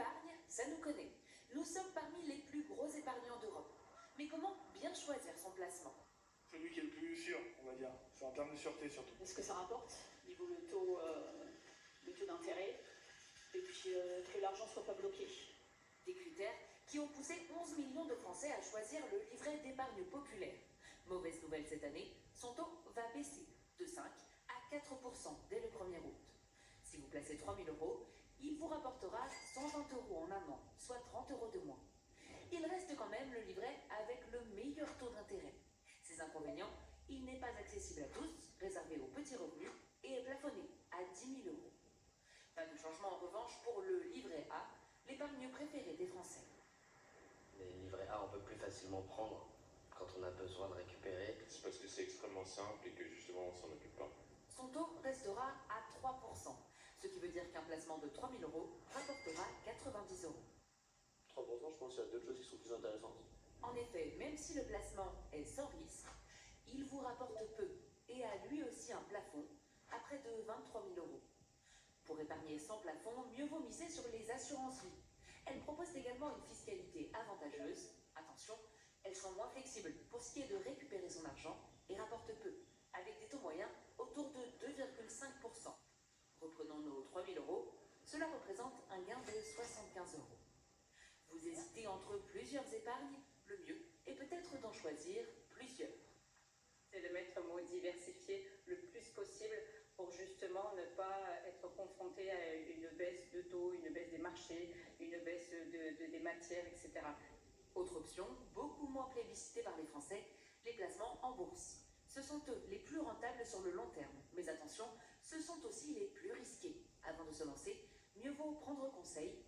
L'épargne, ça nous connaît. Nous sommes parmi les plus gros épargnants d'Europe. Mais comment bien choisir son placement? Celui qui est le plus sûr, on va dire. C'est en termes de sûreté surtout. Est-ce que ça rapporte, niveau le taux d'intérêt, et puis que l'argent ne soit pas bloqué? Des critères qui ont poussé 11 millions de Français à choisir le livret d'épargne populaire. Mauvaise nouvelle cette année, son taux va baisser de 5 à 4% dès le 1er août. Si vous placez 3 000 euros, il vous rapportera 120 euros en un an, soit 30 euros de moins. Il reste quand même le livret avec le meilleur taux d'intérêt. Ses inconvénients, il n'est pas accessible à tous, réservé aux petits revenus et est plafonné à 10 000 euros. Pas de changement en revanche pour le livret A, l'épargne préférée des Français. Les livrets A, on peut plus facilement prendre quand on a besoin de récupérer. C'est parce que c'est extrêmement simple et que justement on s'en occupe pas. Son taux restera à 3%, ce qui veut dire qu'un placement de 3 000 euros rapportera 90 euros. 3%, je pense qu'il y a d'autres choses qui sont plus intéressantes. En effet, même si le placement est sans risque, il vous rapporte peu et a lui aussi un plafond à près de 23 000 euros. Pour épargner sans plafond, mieux vaut miser sur les assurances vie. Elles proposent également une fiscalité avantageuse. Attention, elles sont moins flexibles pour ce qui est de récupérer son argent et rapportent peu, avec des taux moyens autour de 2,5%. Reprenons nos 3 000 euros, cela représente un gain de 75 euros. Vous hésitez entre plusieurs épargnes, le mieux est peut-être d'en choisir plusieurs. C'est de mettre mot diversifié le plus possible pour justement ne pas être confronté à une baisse de taux, une baisse des marchés, une baisse des matières, etc. Autre option, beaucoup moins plébiscitée par les Français, les placements en bourse. Ce sont eux les plus rentables sur le long terme. Mais attention, ce sont aussi les plus risqués. Avant de se lancer, mieux vaut prendre conseil